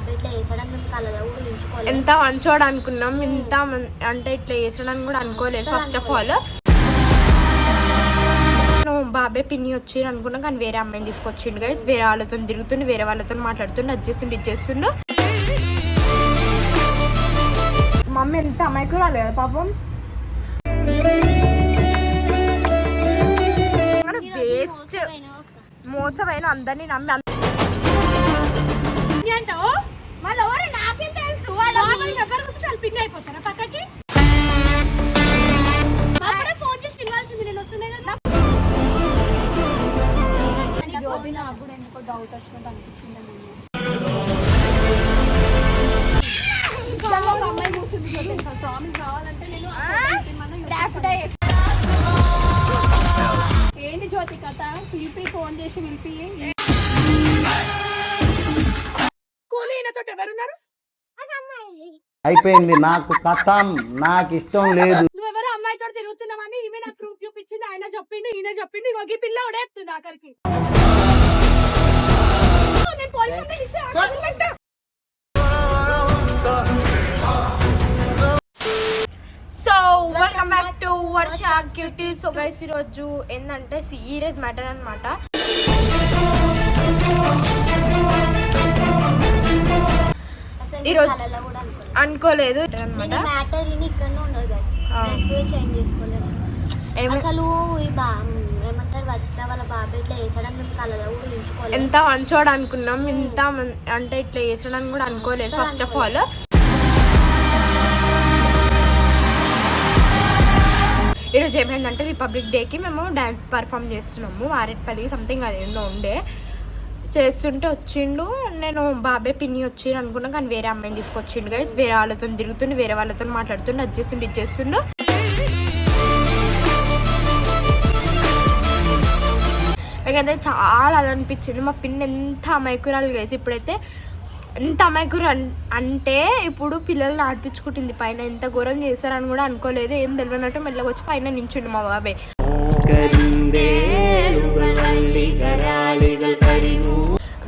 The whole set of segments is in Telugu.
బాబాయ్ ఇట్లా వేసాడని మేము కళ్ళలో కూడా ఊహించుకోలేదు. ఎంత మంచోడు అనుకున్నాం, ఇంత అంటే ఇట్లా వేసాడని కూడా అనుకోలేదు. ఫస్ట్ ఆఫ్ ఆల్ బాబాయ్ పిన్ని వచ్చి అనుకున్నా, కానీ వేరే అమ్మాయిని తీసుకొచ్చిండు గైస్. వేరే వాళ్ళతో తిరుగుతుండు, వేరే వాళ్ళతో మాట్లాడుతుండు, అది చేస్తుండు ఇది చేస్తుండు. మమ్మీ ఎంత అమ్మాయికి రాలేదు పాపం. వేస్ట్ మోసమైన అందరినీ నమ్మి అంటావు వాళ్ళు ఎవరు నాకేం తెలుసు. పిన్ అయిపోతారా పక్కకి ఫోన్ చేసి పిలవాల్సింది. నేను వస్తున్నాయి కదా. నాకు కూడా ఎందుకో డౌట్ వచ్చినట్టు అనిపిస్తుంది. ఒక అమ్మాయి కూర్చుంది, ప్రామిస్ కావాలంటే నేను ఏంటి జ్యోతి కథ? పిలిపి ఫోన్ చేసి పిలిపి స్కూల్ అయిన చోట ఎవరున్నారు? అయిపోయింది, నాకు కథం, నాకు ఇష్టం లేదు. నువ్వెవరో అమ్మాయితో తిరుగుతున్నామని ఈమె నాకు ప్రూఫ్ చూపించింది. ఆయన చెప్పిండు, ఈయన చెప్పిండు, ఇంకో ఈ పిల్ల ఉడేస్తుంది ఆఖరికి. నేను police so welcome back to Varsha cutie. So guys ఈరోజు ఏంటంటే సీరియస్ మ్యాటర్ అనమాట. ఈరోజు అనుకోలేదు అనమాట. అసలు ఏమంటారు వర్షిత వాళ్ళ బాబాయ్ ఇట్లా వేసాడని మేము కళ్ళలో కూడా ఊహించుకోలేదు. ఎంత మంచోడు అనుకున్నాం, ఇంత అంటే ఇట్లా వేసాడని కూడా అనుకోలేదు. ఫస్ట్ ఆఫ్ ఆల్ ఈరోజు ఏమైందంటే రిపబ్లిక్ డేకి మేము డ్యాన్స్ పర్ఫామ్ చేస్తున్నాము. వారెట్పల్లి సంథింగ్ అదేందో ఉండే చేస్తుంటే వచ్చిండు. నేను బాబాయ్ పిన్ని వచ్చి అనుకున్నా, కానీ వేరే అమ్మాయిని తీసుకొచ్చిండు గైస్. వేరే వాళ్ళతో తిరుగుతుండు, వేరే వాళ్ళతో మాట్లాడుతుండు, అది చేస్తుండు ఇది చేస్తుండు. నాకైతే చాలా అది అనిపించింది. మా పిన్ని ఎంత అమాయకురాలు గైస్. ఇప్పుడైతే ఎంత అమాయకురు అంటే ఇప్పుడు పిల్లల్ని ఆడిపించుకుంటుంది పైన. ఎంత ఘోరం చేస్తారని కూడా అనుకోలేదు. ఏం తెలియనట్టు మెల్లగా వచ్చి పైన నించుండు మా బాబాయ్.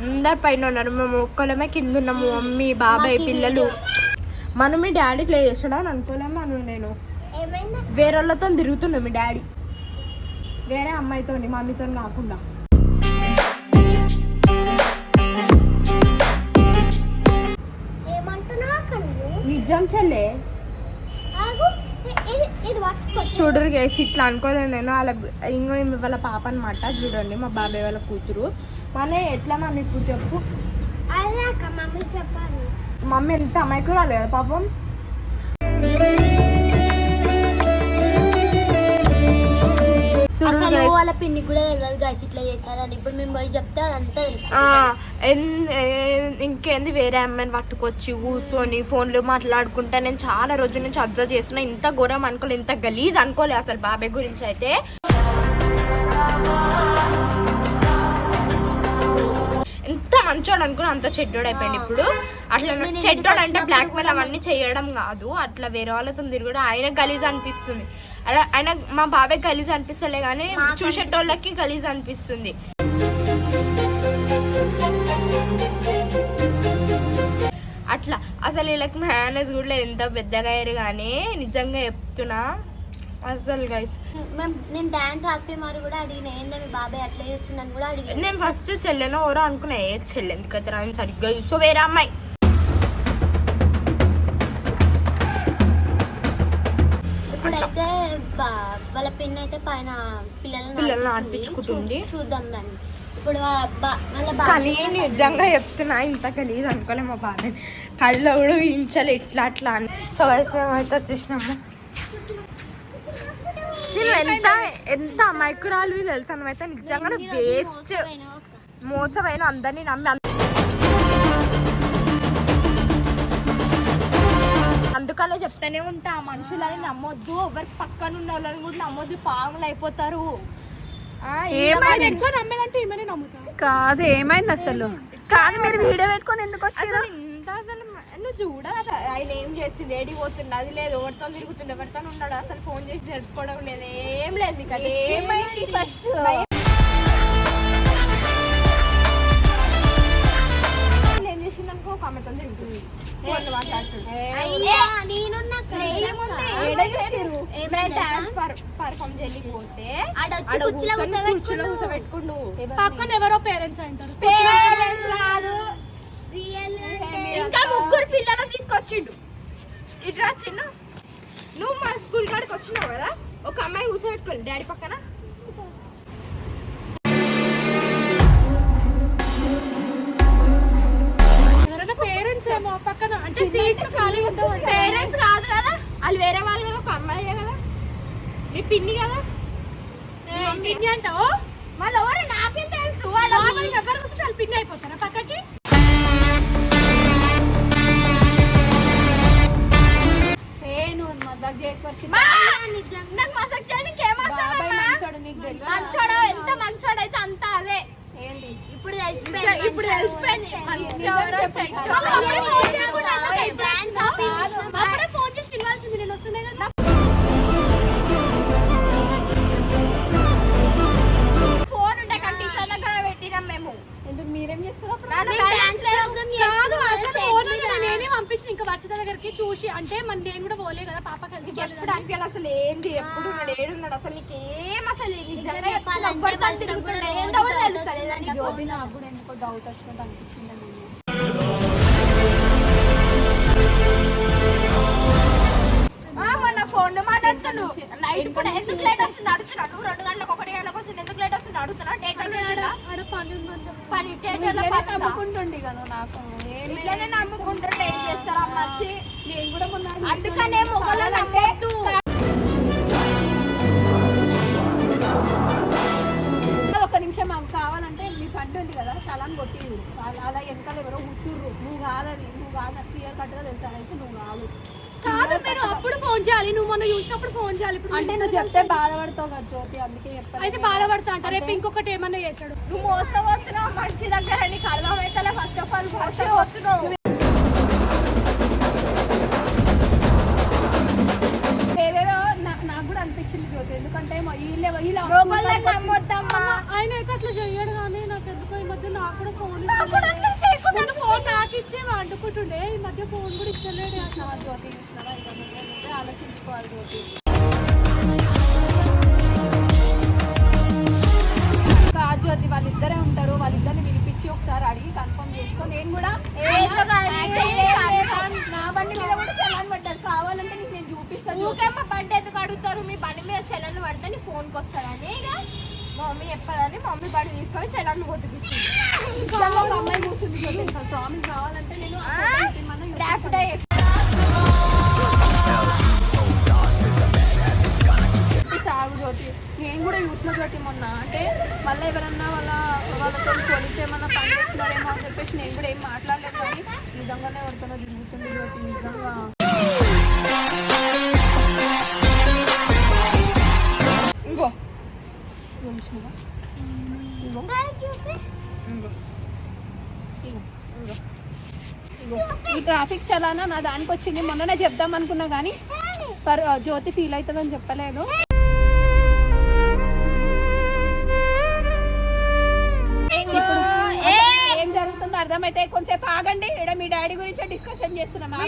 అందరు పైన ఉన్నారు, మేము ఒక్కలమే కింద ఉన్నాము. మమ్మీ బాబాయ్ పిల్లలు. మనం మీ డాడీ ప్లే చేస్తాడా అని అనుకోలేము. అను నేను వేరే వాళ్ళతో తిరుగుతున్నాం. మీ డాడీ వేరే అమ్మాయితో, మమ్మీతో కాకుండా. నిజం చెల్లే చూడరు గేసి ఇట్లా అనుకోలేదు నేను. అలా ఇంకో వాళ్ళ పాప అనమాట. చూడండి మా బాబాయ్ వాళ్ళ కూతురు. మన ఎట్లా మమ్మీ ఇప్పుడు చెప్పు. మమ్మీ చెప్పాలి. మమ్మీ ఎంత అమ్మాయికి రాలేదు పాపం. అసలు వాళ్ళ పిన్ని కూడా తెలియదు గైస్ ఇట్లా చేశారని. ఇప్పుడు మేము పోయి చెప్తే అదంతా ఇంకేంది వేరే అమ్మాయిని పట్టుకొచ్చి కూర్చొని ఫోన్లు మాట్లాడుకుంటా. నేను చాలా రోజుల నుంచి అబ్జర్వ్ చేస్తున్నా. ఇంత ఘోరం అనుకోలేదు, ఇంత గలీజ్ అనుకోలేదు అసలు బాబాయ్ గురించి అయితే. ఎంత మంచోడు అనుకుని అంత చెడ్డోడు అయిపోయింది ఇప్పుడు. అట్లా చెడ్డోడు అంటే బ్లాక్ మెయిల్ అవన్నీ చేయడం కాదు, అట్లా వేరే వాళ్ళతో తిరుగుడు. ఆయన గలీజ్ అనిపిస్తుంది. ఆయన మా బాబాయ్ గలీజ్ అనిపిస్తలే కానీ చూసేటోళ్ళకి గలీజ్ అనిపిస్తుంది. అట్లా అసలు వీళ్ళకి మేనేజ్ కూడా ఎంత పెద్దగా అయ్యారు కానీ నిజంగా చెప్తున్నా అసలు గైస్. నేను డాన్స్ ఆపి మరి కూడా అడిగిన ఏందో మీ బాబాయ్ అట్లా చేస్తున్నాను కూడా అడిగిన. నేను ఫస్ట్ చెల్లెనో ఎవరో అనుకున్నా. ఏ చెల్లె ఎందుకైతే రాని సరిగ్గా సో వేరే అమ్మాయి. ఇప్పుడైతే వాళ్ళ పిన్ అయితే పైన పిల్లల్ని ఆడిపించుకుంటుంది. చూద్దాం దాన్ని ఇప్పుడు. కానీ నిజంగా చెప్తున్నా ఇంత గలీజ్ అనుకోలే మా బాబాయ్. కళ్ళు కూడా ఊహించాలి ఇట్లా అట్లా అని. సో గైస్ మేమైతే వచ్చేసినాము. ఎంత ఎంత అమాయకురాలు తెలుసా నువ్వైతే. నిజంగా వేస్ట్ మోసమైన అందరినీ నమ్మి. అందుకలా చెప్తానే ఉంటా, మనుషులని నమ్మొద్దు, ఎవరికి పక్కన ఉన్న వాళ్ళని కూడా నమ్మొద్దు, పాములు అయిపోతారు. ఎక్కువ నమ్మేదంటే ఏమైనా నమ్ముతారు కాదు. ఏమైంది అసలు కాదు, మీరు వీడియో పెట్టుకొని ఎందుకు వచ్చారు? ఇంత అసలు నువ్వు చూడ ఆయన ఏం చేసి లేడీ పోతుండే, అది లేదు, ఎవరితో తిరుగుతుండే, ఎవరితో ఉన్నాడు, అసలు ఫోన్ చేసి తెలుసుకోవడం లేదు, ఏం లేదు. నీకు అది ఏమైంది ఫస్ట్? ఏం చేసిందంటే ఒక ఆమెతో తిరుగుతుంది ఫోన్ మాట్లాడుతుంది పర్ఫామ్ చేయకపోతే కుర్చీలో కూర్చోబెట్టుకుండు పక్కన ఎవరో పేరెంట్స్ అంటారు పేరెంట్స్ కాదు ఇంకా ముగ్గురు పిల్లలు తీసుకొచ్చిండు ఇట్లా చిన్న నువ్వు మా స్కూల్ కాడికి వచ్చినావు కదా ఒక అమ్మాయి కూర్చోబెట్టుకోండి డాడీ పక్కన పేరెంట్స్ ఏమో పక్కన అంటే సీట్ ఖాళీ ఉండవు పేరెంట్స్ కాదు కదా వాళ్ళు వేరే వాళ్ళు కదా ఒక అమ్మాయి కదా నీ పిన్ని కదా పిన్ని అంటావు మళ్ళీ ఎవరు నాకేం తెలుసు ఎవరు కూర్చొని వాళ్ళు పిన్ని అయిపోతారా పక్కకి నువ్వు మజాక్ చేయకపోతే నాకు మజాక్ చేయడానికి ఏం మంచోడు ఎంత మంచోడు అయితే అంత అదే ఏంటి ఇప్పుడు తెలిసిపోయింది ఫోన్ చేసి పిలవాల్సింది నేను వస్తున్నాయి కదా ఫోన్ ఉండే కానీ టీచర్ దగ్గర పెట్టినాం మేము ఎందుకు మీరేం చేస్తారు నేనే పంపించిన ఇంకా వర్షిత దగ్గరికి చూసి అంటే నేను కూడా పోలే కదా పాప కలిసి ఎప్పుడు అనిపించాలి అసలు ఏంటి ఎప్పుడు ఉన్నాడు ఏడున్నాడు అసలు నీకేం అసలు జ్యోతి నాకు కూడా ఎందుకో డౌట్ వచ్చినట్టు అనిపించింది మొన్న ఫోన్ మాట్లాడుతాను నైట్ కూడా ఎందుకు లేట్ వస్తుంది అడుగుతున్నాను 2 గంటలకు 1 గంటలకు వస్తుంది ఎందుకు లేట్ వస్తుంది అడుగుతున్నా పని నమ్ముకుంటుండే కదా నాకు ఇట్లనే నమ్ముకుంటుంటే ఏం చేస్తారు అమ్మచ్చి నేను కూడా మొన్న అందుకనే మొగలు నమ్మొద్దు ఒక నిమిషం మాకు కావాలంటే మీ ఫ్రెండ్ ఉంది కదా చాలా కొట్టిండు అలా వెనకాల ఎవరో ఉట్టుర్రు నువ్వు కాదని క్లియర్ కట్గా తెలుసు అయితే నువ్వు కాదు కాదు మీరు అప్పుడు ఫోన్ చేయాలి నువ్వు మొన్న చూసినప్పుడు ఫోన్ చేయాలి ఇప్పుడు అంటే నువ్వు చెప్తే బాధపడతావు కదా జ్యోతి అందుకే చెప్పాను అయితే బాధపడతా అంట రేపు ఇంకొకటి ఏమన్నా చేస్తాడు నువ్వు మోసపోతున్నావు మనిషి దగ్గర నీకు అర్థమైతే ఫస్ట్ ఆఫ్ ఆల్ మోసపోతున్నావు ఏదేదో నాకు కూడా అనిపించింది జ్యోతి ఎందుకంటే నమ్మొద్దమ్మా ఆయన అయితే అట్లా చెయ్యడు కానీ నాకు ఎందుకో ఈ మధ్య నాకు కూడా ఫోన్ ఫోన్ నాకు ఇచ్చే వండుకుంటుండే ఈ మధ్య ఫోన్ కూడా ఇచ్చలేడు అసలు జ్యోతి ఇచ్చినా ఇక ఆలోచించుకోవాలి జ్యోతి జ్యోతి వాళ్ళిద్దరే ఉంటారు వాళ్ళిద్దరిని పిలిపించి ఒకసారి అడిగి కన్ఫర్మ్ చేసుకో నేను కూడా నా బండి మీద కూడా చలాన్ పడ్డారు కావాలంటే నీకు నేను చూపిస్తాను ఊకేమో బండి ఎందుకు అడుగుతారు మీ బండి మీద చెల్లెలు పడితే నీ ఫోన్కి వస్తారని ఇక మమ్మీ చెప్పదని మమ్మీ బండి తీసుకొని చెల్లెలు కొట్టిపిస్తుంది ఒక అమ్మాయి కూర్చుంది ప్రామిస్ కావాలంటే నేను సాగు జ్యోతి నేను కూడా చూసిన జ్యోతి మొన్న అంటే మళ్ళీ ఎవరన్నా వాళ్ళతో పోలీసు ఏమన్నా పని చేస్తున్నారేమో అని చెప్పేసి నేను కూడా ఏం మాట్లాడలేదు కానీ నిజంగానే ఎవరితోనో తిరుగుతుంది జ్యోతి నిజంగా ఇంకో ఈ ట్రాఫిక్ చలానా నా దానికి వచ్చింది మొన్ననే చెప్దాం అనుకున్నా కానీ జ్యోతి ఫీల్ అవుతుందని చెప్పలేదు ఏం జరుగుతుందో అర్థమైతే కొంచెంసేపు ఆగండి ఇక్కడ మీ డాడీ గురించి డిస్కషన్ చేస్తున్నాం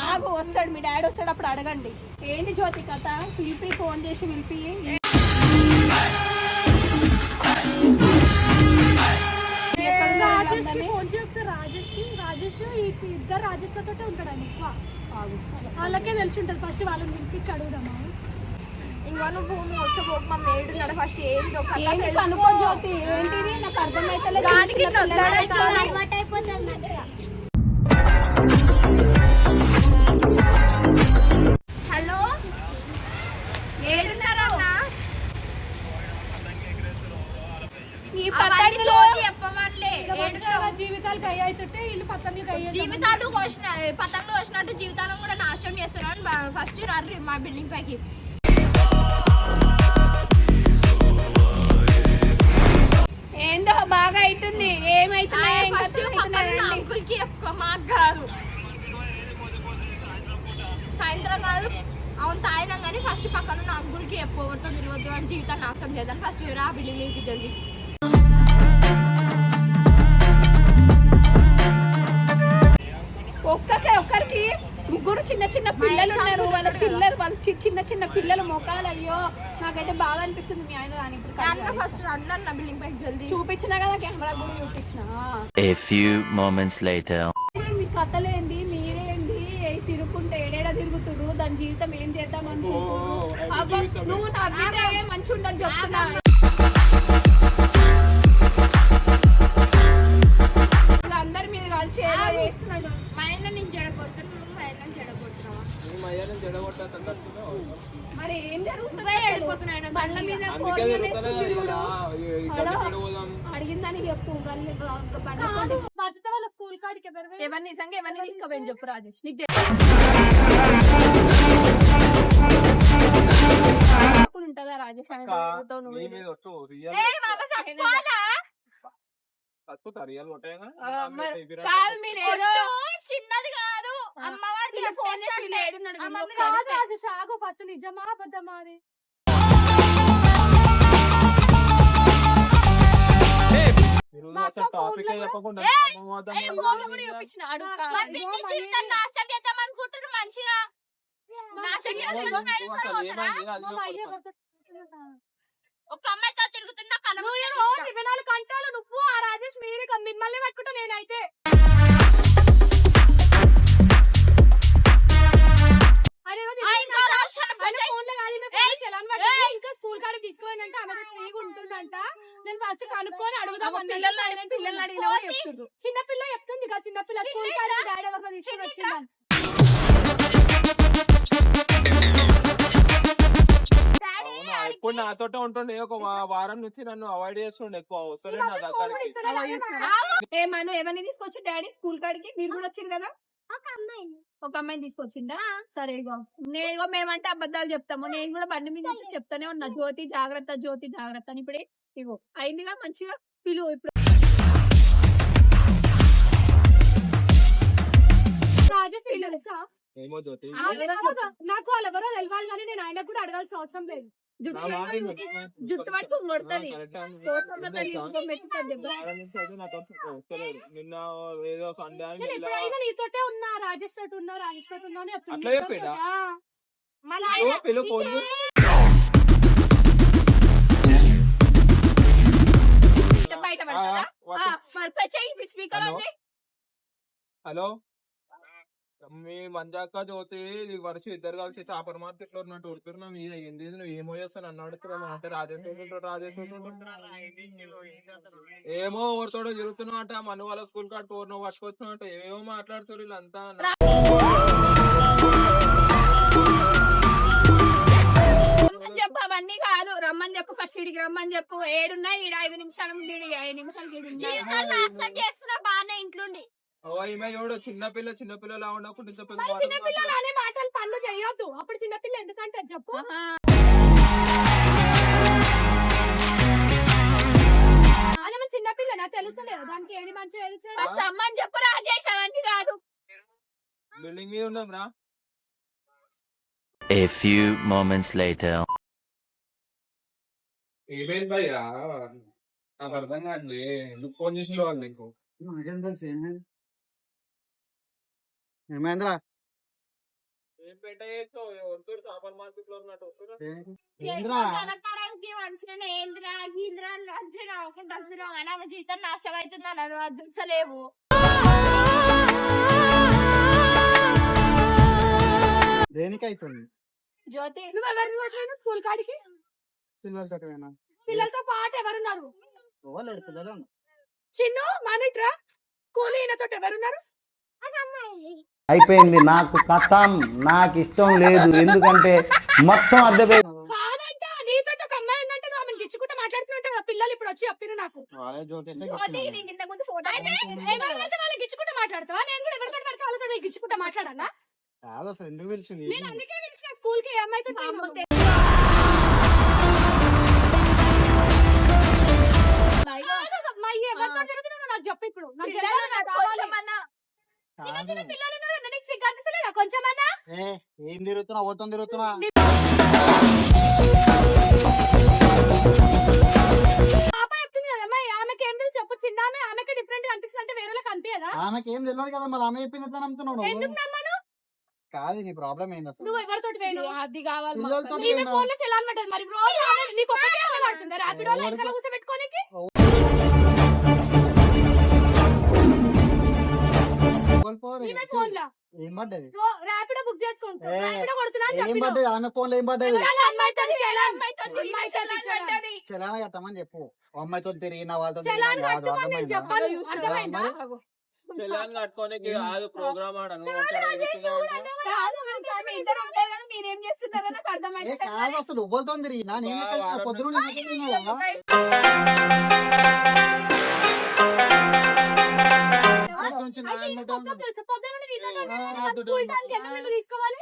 ఆగు వస్తాడు మీ డాడీ వస్తాడు అప్పుడు అడగండి ఏంటి జ్యోతి కథ పిలిపి ఫోన్ చేసి పిలిపి రాజేష్ కి ఫోన్ చేసి ఒకసారి రాజేష్ ఇద్దరు రాజేష్ లతో ఉంటాడు ఆయన ఎక్కువ వాళ్ళకే తెలిసి ఉంటుంది ఫస్ట్ వాళ్ళని పిలిపించి అడుగుదామా ఇంకా నువ్వు వచ్చబోకు మా మేడున్నాడు ఫస్ట్ ఏంటో కనుక్కో జ్యోతి ఏంటిది నాకు అర్థమైతే హలో ఏడున్నారన్నా జీవితాలు కై అవుతుంటే వీళ్ళు పతంగులు జీవితాలు పతంగులు వచ్చినట్టు జీవితాలను కూడా నాశనం చేస్తున్నాను ఫస్ట్ రండి మా బిల్డింగ్ పైకి ఏందో బాగా అవుతుంది ఏమైతుంది అంకుల్కి చెప్పుకో మాకు కాదు సాయంత్రం కాదు అవును తాగినాం కానీ ఫస్ట్ పక్కన ఉన్న అంకుల్కి చెప్పుకోవద్దు తిరగద్దు అని జీవితాన్ని నాశనం చేద్దాం ఫస్ట్ ఆ బిల్డింగ్ మీదకి జల్దీ పిల్లలు ఉన్నారు, వాళ్ళ చిన్న చిన్న పిల్లలు మొఖాలు. అయ్యో నాకైతే బాగా అనిపిస్తుంది మీ ఆయన దాని ఫస్ట్ అన్న బిల్డింగ్ పైకి జల్దీ చూపించినా కదా, కెమెరా కూడా చూపించిన. A few moments later. మీ కథలేంది, మీరేంది తిరుగుకుంటే ఏడేడా తిరుగుతుర్రు, దాని జీవితం ఏం చేద్దాం అనుకుంటున్నారు? నువ్వు నవ్వితే మంచి ఉండదు చెప్తున్నా. అందరు మీరు కలిసి ఏదో చేస్తున్నారు. మా ఆయన నేను చెడగొడుతున్నాను, మా ఆయన చెడగొడుతున్నావా? మరి ఏం జరుగుతుంది? వెళ్ళిపోతున్నాయి బండ్ల మీద అడిగిందని చెప్పు. వర్షిత వాళ్ళ స్కూల్ కాడికి ఎవరు నిజంగా ఎవరిని తీసుకోపోయింది చెప్పు రాజేష్. నీకు ఉంటుందా రాజేష్ అని కాదు, మీరు ఏదో చిన్నది కాదు అమ్మవారికి ఫోన్ చేసి రాజేష్ ఆగు, ఫస్ట్ నిజమా అబద్ధమా అని. ఒక అమ్మాయితో తిరుగుతున్నా 24 గంటలు నువ్వు ఆ రాజేష్ మీరు మిమ్మల్ని పట్టుకుంటా. నేనైతే ఇంకా స్కూల్ కాడికి తీసుకోవాలంటే ఆమె ఫ్రీగా ఉంటుందంట. నేను ఫస్ట్ కనుక్కొని అడుగుదాం. పిల్లలు అడిగినా చిన్నపిల్ల చెప్తుంది కదా, చిన్నపిల్ల స్కూల్ కాడికి డాడీ ఎవరితో తీసుకొని వచ్చిందని. ఇప్పుడు నాతోటే ఉంటుండే, ఒక వారం నుంచి నన్ను అవాయిడ్ చేస్తుండే, ఎక్కువ వస్తలే నా దగ్గరికి. ఏమను ఎవరిని తీసుకొచ్చి డాడీ స్కూల్ కాడికి? మీరు కూడా వచ్చింది కదా, ఒక అమ్మాయిని తీసుకొచ్చిందా? సరే ఇగో మేమంటే అబద్ధాలు చెప్తాము. నేను కూడా బండి మీద చెప్తానే ఉన్నా, జ్యోతి జాగ్రత్త, జ్యోతి జాగ్రత్త అని. ఇప్పుడే ఇగో అయిందిగా, మంచిగా పిలువు. ఇప్పుడు ఏమో జ్యోతి, నాకు వాళ్ళు ఎవరో తెలియాలి కానీ నేను ఆయన కూడా అడగాల్సిన అవసరం లేదు. జుట్టు పట్టుకు కొడుతుంది. నిన్న ఏదో సండే అని ఎప్పుడైనా నీతోటే ఉన్నా, రాజేష్ తోటి ఉన్నా, రాజేష్ తోటి ఉన్నా అని అట్లా చెప్పేదా? బయట పడతా స్పీకర్ ఉంది. హలో, మీ మంజాక జ్యోతి వర్ష ఇద్దరు కలిసి చేపల మార్కెట్ లో ఉన్నట్టు ఉడుతున్నా మీద ఏంది నువ్వు ఏమో చేస్తాను అన్న అడుగుతున్నావు అంటే రాజేష్ ఏమో ఎవరితోడో తిరుగుతున్నావు అంట, మన వాళ్ళ స్కూల్ కాడ టోర్నో పట్టుకొచ్చినావు అంటే ఏమో మాట్లాడుతారు వీళ్ళంతా. చెప్పు అవన్నీ కాదు, రమ్మని చెప్పు, ఫస్ట్ ఇడికి రమ్మని చెప్పు. ఏడున్నా ఈడ 5 నిమిషాలు 5 నిమిషాలు చేస్తున్నా బాగానే ఇంట్లోండి. చిన్నపిల్లలా ఉండకుండా చిన్నపిల్లలు అనే మాటలు పనులు చేయొద్దు. అప్పుడు చిన్నపిల్ల ఎందుకంటే చెప్పు. అదే చిన్నపిల్ల నాకు తెలుస్తలేదు, దానికి ఏది మంచిగా అమ్మని చెప్పు రాజేష్, అవన్నీ కాదు. బిల్డింగ్ మీద ఉన్నాం రా. A few moments later. ఏమైంది భయ్యా, నాకు అర్థం కాదు. ఎందుకు ఫోన్ చేసిన వాళ్ళు నీకు? నాకేం తెలుసు ఏమైందిరా? ఏం పెట్ట చేస్తావు? ఎవరితో చేపల మార్కెట్ లో ఉన్నట్టు ఏంద్రా? కనకారానికి మంచిగానే ఏంద్రా గీంద్రా అంటే నవ్వుకుంటూ కానీ ఆమె జీతం నాశనం అవుతుంది అన్నారు, అది చూసలేవు. దేనికైతుంది జ్యోతి? నువ్వు ఎవరిని స్కూల్ కాడికి? పిల్లలతో పాటు ఎవరున్నారు? పిల్లలు చిన్ను మానిట్రా, స్కూల్ ఈయన చోట ఎవరున్నారు? అయిపోయింది, నాకు కథం, నాకు ఇష్టం లేదు. ఎందుకంటే మొత్తం అద్దె కాదంట, నీతో ఒక అమ్మాయి ఉందంటే ఆమె గిచ్చుకుంటూ మాట్లాడుతున్నట్టు పిల్లలు ఇప్పుడు వచ్చి చెప్పిన నాకు. ఇంతకు ఫోటో వాళ్ళు గిచ్చుకుంటూ మాట్లాడతావా? నేను కూడా ఎవరితో పడితే వాళ్ళతో గిచ్చుకుంటూ మాట్లాడాలా? కాదు అసలు ఎందుకు పిలిచింది? నేను అందుకే పిలిచిన స్కూల్ కి అమ్మాయితో. నాకు చెప్పు ఇప్పుడు, చిన్న పిల్లలు కొంచెమన్నా ఏం తిరుగుతున్నా, ఓతం తిరుగుతున్నా. పాప చెప్తుంది కదా అమ్మాయి, ఆమెకి ఏం తెలుసు చెప్పు. చిన్న ఆమెకి డిఫరెంట్ అనిపిస్తుంది అంటే వేరే కనిపించదా? ఆమెకి ఏం తెలియదు కదా, మరి ఆమె చెప్పింది నమ్ముతున్నావు. ఎందుకు నమ్మను? కాదు నీ ప్రాబ్లం ఏంది అసలు? నువ్వు ఎవరితోటి పోయినావు? అది కావాలి పిల్లలతో ఈమె ఫోన్ లో చెల్లాలి పడ్డది. మరి రోజు నీకు ఒకటే ఆమె పడుతుందా? ర్యాపిడో లో వెనకాల కూర్చోబెట్టుకోనికి ఈమె ఫోన్ లో ఏం పడ్డది? ర్యాపిడో బుక్ చేసుకుంటా. ఏ, ర్యాపిడో కొడుతున్నా అని ఏం చెప్పినావు. పడ్డది? ఆమె ఫోన్ లో ఏం పడ్డది? చాలా అమ్మాయితోని చెల్లాలి. చలాన కట్టమని చెప్పు. అమ్మాయితో తిరిగిన వాళ్ళతో చెల్లాని తిరిగిన కాదు, కట్టుమని నేను అర్థమైందా? చెప్పాను. అర్థమైందా? పిల్లని కట్టుకోనికి కాదు ప్రోగ్రామ్ ఆడను కాదు, మేము ఇద్దరం ఉంటాం కదా, మీరేం చేస్తున్నారో నాకు ఏ అర్థమైంది. కాదు అసలు ఎవ్వరితో తిరిగినా నేను పొద్దున నుంచి నా అయితే అమ్మటం. ఇంకొక తెలుసు, పొద్దున్న నుండి నీతో ఆ, స్కూల్ టైంకి ఎంత మంది తీసుకోవాలి?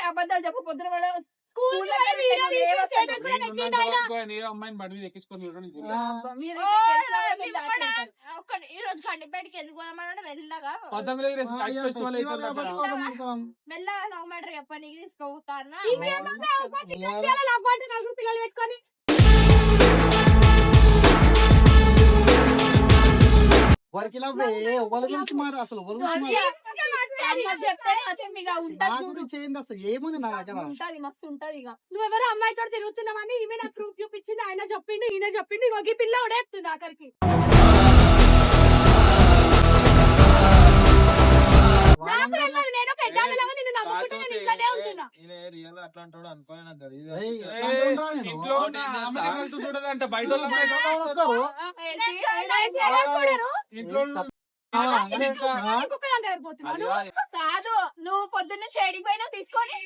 అబద్ధాలు చెప్పు పొద్దున స్కూల్ దగ్గర వీడియో తీసి స్టేటస్ కూడా పెట్టిండు ఆయన. అమ్మాయిని బడి మీద ఎక్కించుకొని చూడండి. ఈ రోజు కండిపేటకి ఎందుకు పోదామని వెళ్ళగా పతంగులు ఎగిరేసి కైట్ ఫెస్టివల్ అవుతుంది అక్కడ. మెల్లగా లవ్ మ్యాటర్ చెప్పనీకి తీసుకుపోతాను ఇంకేముంది? ఒక 6 గంటల లవ్ అంటే నలుగురు పిల్లలు పెట్టుకొని వరకు ఎవరి గురించి మాట అసలు ఎవరి గురించి మాట నా గురించి ఏంది అసలు ఏముంది నా దగ్గర? ఉంటది మస్తు ఉంటది ఇక నువ్వెవరో అమ్మాయితో తిరుగుతున్నావని ఈమె నాకు ప్రూఫ్ చూపించింది. ఆయన చెప్పిండు, ఈయన చెప్పిండు, ఇగో ఈ పిల్ల ఉడేస్తుంది ఆఖరికి. నాకు తెలియదు, నేను ఒక ఎగ్జాంపుల్ నిన్ను నమ్ముకుంటే నేను ఇంట్లోనే ఉంటున్నా. రియల్ అట్లా అంటాడు అనుకోలే నాకు తెలియదు. ఏయ్, ఎట్లా అంటున్నారా నేను? ఇంట్లో ఉన్న ఆమెనే కలిసి చూడదంటే బయట వాళ్ళు బయట ఎవరు వస్తారు? ఏం చేయాలో చూడరు. ఇంట్లో ఉన్న ఆ, അങ്ങനെ ఆ? ఇంకొక దాని దగ్గర పోతున్నాను. అది కాదు నువ్వు పొద్దున్న షేడింగ్ పైన తీసుకొని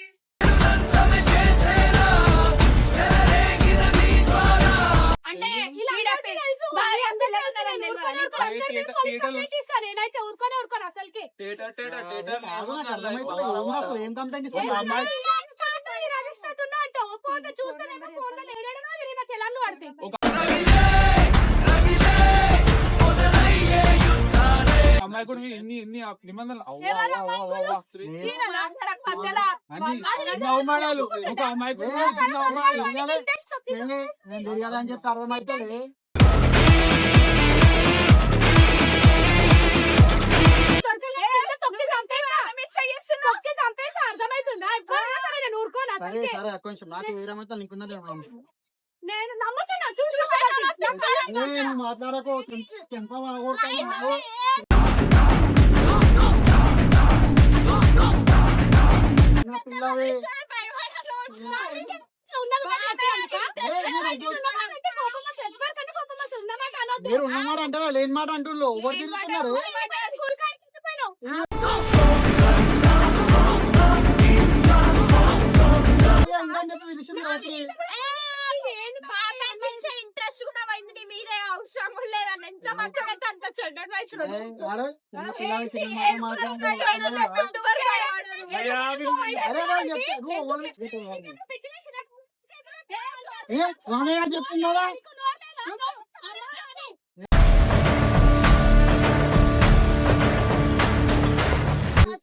అంటే వీళ్ళందరికీ తెలుసు. భార్య అందరికీ పిల్లలు తెలుసు. ఉన్నారని నేను తెలియదు. ఊరుకోను, అందరికీ బయట పోలీస్ ఈటలు- కంప్లైంట్ ఇస్తాను. నేనైతే ఊరుకోనే ఊరుకోను అసలుకి. టేటర్ కాదు, నాకు అర్థమైతలేదు. ఏంది అసలు ఏం కంప్లైంట్ ఇస్తుంది? అమ్మాయి రాజేస్తున్నా అంటావు. పోతే చూస్తేనేమో ఫోన్లో లేడేడో తిరిగిన చెలాన్లు పడతాయి. అమ్మాయి కూడా ఎన్ని ఎన్ని నిబంధనలు అవ్వ, ఎవరు అవ్వ, అవ్వ, అవ్వ, స్త్రీ. ఈయన మధ్యలో అన్ని అవమానాలు ఒక అమ్మాయి కూడా ఏ, చిన్న అవమానాలు. తిరగాలి. ఏమి? నేను తిరగాలని చెప్పి అర్థమైతే అర్థమవుతుందా? సరే నేను ఊరుకోను సరే అసలుకి. సరే కొంచెం నాకు వేరే అయితే నీకుందంటే నేను నమ్ముతున్నా, చూసి నేను మాట్లాడకు చెంప కొడతాను. నా పిల్లవి మీరు ఉన్న మాట అంటే లేని మాట అంటున్నారు. ఎవరు తిరుగుతున్నారు? ఏంటని చెప్పి పిలిచింది రాత్రి. ఇంట్రెస్ట్ కూడా పోయింది నీ మీదే అవసరం లేదని ఎంత మంచిగా కనిపించండి ఏ, ఆడు, చిన్న పిల్లవి చిన్న మాట మాట్లాడుతున్నాడు. అయ్యా, అరే వాళ్ళు చెప్తారు. ఏ, స్వామయ్య చెప్తున్నారా?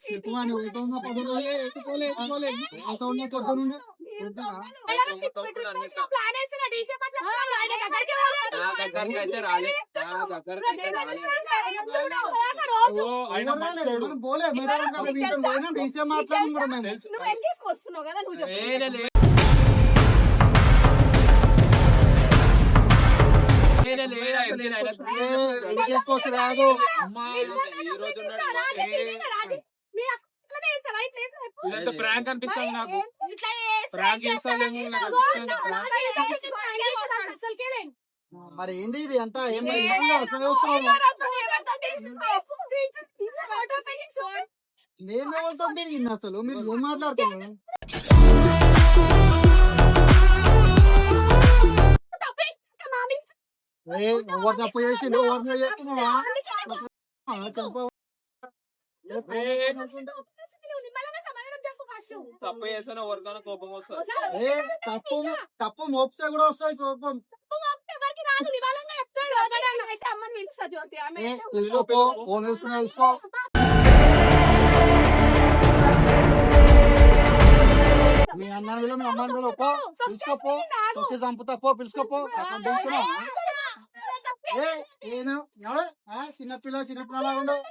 చెప్పుమా, నువ్వు ఎంత ఉన్నా పొద్దున్న ఎత్తుకోలే, ఎత్తుకోలే. ఎంత ఉన్నా పొద్దున్న ప్లాన్ వేసిన డీసీఎం నా దగ్గరికి అయితే రాలే. నా దగ్గరికి అయితే రాలే. రోజు ఓ, ఆయన మంచోడు. పోలే మేడం పోయినా డీసీ మాట్లాడడం కూడా మేము తెలుసు. నువ్వు ఏం తీసుకొస్తున్నావు కదా నువ్వు చెప్పు లేనే లే. లేనే లే, అసలు నేను ఆయన ఎందుకు చేసుకోవచ్చు రాదు. అమ్మా, ఈ రోజు ఉన్నాడు. ఇదంతా ప్రాంక్ అనిపిస్తుంది నాకు. ప్రాంక్ చేస్తానేమో నాకు అనిపిస్తుంది. మరి ఏంది ఇది అంతా ఏం అసలు వస్తున్నావు నేను ఎవరితో అసలు మీరు ఏం మాట్లాడుతున్నారు? ఎవరు తప్పు చేసి ఎవరిని చేస్తున్నావా? తప్పు చేస్తాను ఎవరికైనా కోపం వస్తుంది. తప్పు తప్పు మోపితే కూడా వస్తాయి కోపం. అమ్మని పిలుస్తా జ్యోతి ఆమె తెలుసుకో ఫోన్ వేసుకుని తెలుసుకో. మీ అన్న వీళ్ళు మీ అమ్మ వీళ్ళు పో పిలుచుకోపో. తొక్కి చంపుతా పో పిలుచుకోపో. నేను చిన్నపిల్ల ఉండవు.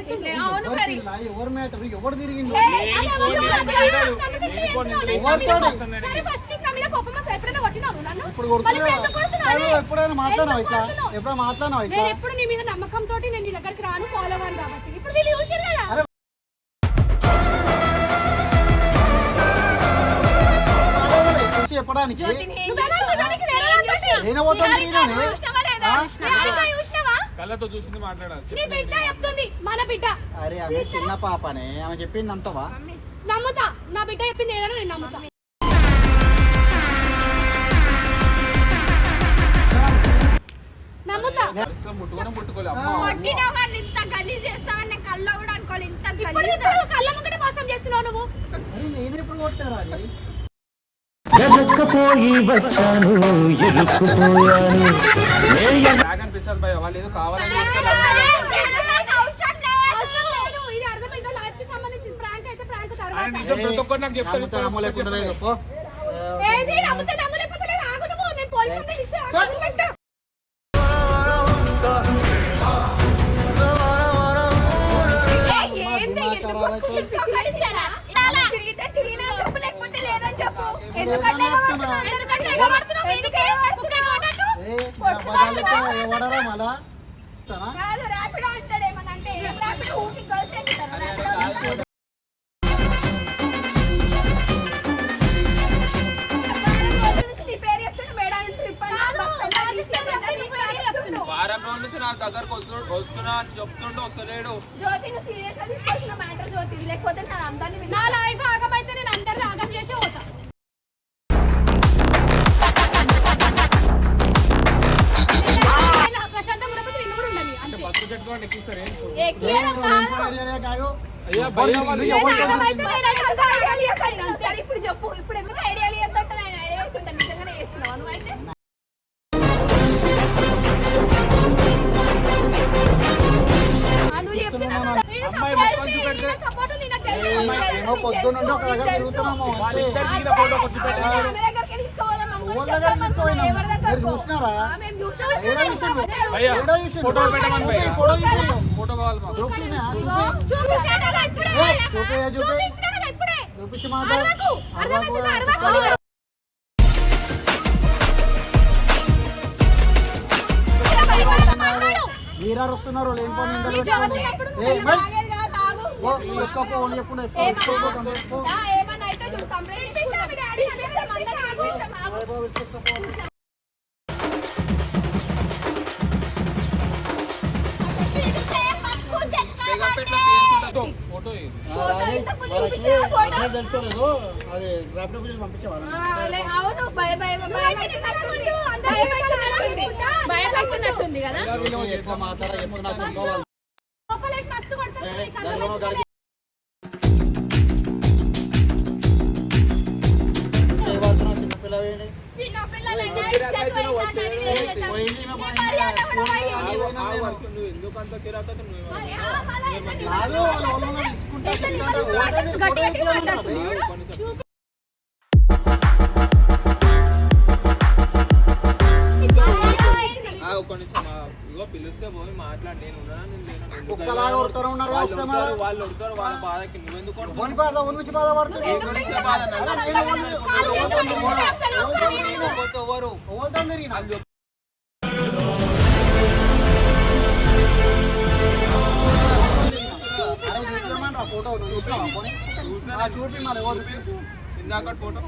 అవుతుంది. అవును మరి. ఎవరు మ్యాటర్ ఎవరు తిరిగిండు ఏ, అది ఎవరు కాదు, అది రాష్ట్రానికి వేస్తున్నావు. సరే, ఫస్ట్ నీకు నా మీద కోపం వస్తే ఎప్పుడైనా కొట్టినావు నన్ను? ఇప్పుడు మళ్ళీ ఇప్పుడు ఎందుకు కొడుతున్నావు? ఎప్పుడైనా మాట్లాడినావు ఇట్లా కొడుతున్నావు? ఎప్పుడైనా మాట్లాడినావు ఇట్లా నేను ఎప్పుడు నీ మీద నమ్మకం తోటి నేను నీ దగ్గరికి రాను ఫాలో అవ్వను కాబట్టి ఇప్పుడు వీళ్ళు చూసారు కదా. అరే, వచ్చి చెప్పడానికి నేను పోతాను కళ్ళతో చూసింది మాట్లాడాలి. నీ బిడ్డ చెప్తుంది మన బిడ్డ. అరే ఆమె చిన్న పాపనే ఆమె చెప్పింది నమ్ముతావా నమ్ముతా, నా బిడ్డ చెప్పింది ఏదైనా నేను నమ్ముతా. నమ్ముతా. అసలు ముట్టుకొని ముట్టుకోలే అమ్మ. ఇప్పుడు ఇప్పుడు కళ్ళ ముంగట మోసం చేస్తున్నావు నువ్వు. అరే నేను ఎప్పుడు కొట్టారా అది బ్యాగ్ అనిపిస్తుంది భయ, వాళ్ళు ఏదో కావాలని చేస్తారు. ఇది అర్థమైందా? లైఫ్ కి సంబంధించిన ప్రాంక్ అయితే ప్రాంక్ ఆయన తర్వాత. నిజం ప్రతి ఒక్కరు నాకు చెప్తాడు. నమ్ముతా నమ్మలేకుండా లేదు పో ఏది నమ్ముతా నమ్మలేకపోతే లేదు, ఆగు నువ్వు. నేను పోలీస్ స్టేషన్ ఇచ్చి ఆగు పెట్టు. ఎవడరా మళ్ళా వారం రోజుల నుంచి నా దగ్గరకు వస్తున్నా అని చెప్తుంటే వస్తలేడు. నా లైఫ్ ఆగమైతే నేను అందరిని ఆగం చేసి పోతా. ప్రశాంతం ఉండకపోతే నిన్ను కూడా ఉండని అంటే అంతే. బస్సు చెట్టు వాళ్ళు ఎక్కిస్తారు ఏం చూడు. ఎక్కియడం కాదు. అయ్యా భయ్యా వాళ్ళు ఇప్పుడు చెప్పు, ఇప్పుడు ఎందుకు ఐడియా లేదంటే నేను ఐడియా వేస్తుంటాను. నిజంగానే చేస్తున్నావు నువ్వైతే. నువ్వు చెప్తున్నావు కదా, వీడు support ఉంది, నాకు తెలుసు. పొద్దున్నుండి ఒక దగ్గర తిరుగుతున్నాము వాళ్ళిద్దరు దిగిన ఫోటో కొట్టి పెట్టారు. ఆమె దగ్గరికి తీసుకోవాలని అనుకుని ఎవరి దగ్గర తీసుకుపోయినాం? ఎవరి దగ్గరకు? మీరు చూసినారా? మేము ఏడా చూసిండ్రు? భయ్యా ఏడా చూసిండ్రు? ఫోటో పెట్టమని భయ్యా. ఫోటో చూపించు. ఫోటో కావాలి మాకు. చూపినా? చూపించాను కదా ఇప్పుడే. చూపించినా కదా ఇప్పుడే. చూపించి మాట్లాడు. అరవకు, అర్థమవుతుందా? అరవకు. మీరారు వస్తున్నారు లేని పని నీ జ్యోతి ఎప్పుడు ఆగేది కాదు, ఆగు. తీసుకోపో అని చెప్పుడు ఏమన్నా అయితే నువ్వు కంప్లైంట్ ఇస్తావు. మీ డాడీ అనేసి అందరినీ ఆగేస్తాం, ఆగు. బేగంపేటలో తీసుకుంటా. ఫోటో ఇది. తెలుసో లేదో అది ర్యాపిడో బిల్ పంపించేవాళ్ళం అవును, భయపడుతున్నట్టుంది కదా. ఎక్కువ మాట్లాడ చెప్తున్నా చెప్పుకోవాలి లోపలేసి మస్తు కొడుతుంది ఈ కళ్ళ. చిన్నపిల్ల చిన్నపిల్లలైనా ఇజ్జత్ పోయిందని పోయింది మర్యాద కూడా పోయింది. ఆ వర్షం నువ్వు ఎందుకు అంత కిరాత నువ్వు మరి ఆ మళ్ళా ఎందుకు కాదు వాళ్ళ వాళ్ళని తీసుకుంటా గట్టి మాట్లాడుతుంది చూడు. ఒక్క నిమిషం ఇగో పిలిస్తే పోయి మాట్లాడి నేను ఉన్నానా, నేను లేనా? కుక్కలాగా కొడతారు ఉన్నారు వాళ్ళు వస్తే మరి. ఉడతారు, వాళ్ళు ఉడతారు, వాళ్ళ బాధకి నువ్వెందుకు కొడతావు? ఎవరి బాధ ఎవరి నుంచి బాధపడుతుంది ఎవరి నుంచి బాధ? నన్ను పోతే ఎవరు? ఎవరితో తిరిగినా వాళ్ళు చెప్పు. ఫోటో చూపిస్తావా? చూసినా చూపి మరి ఎవరు ఇందాక ఫోటో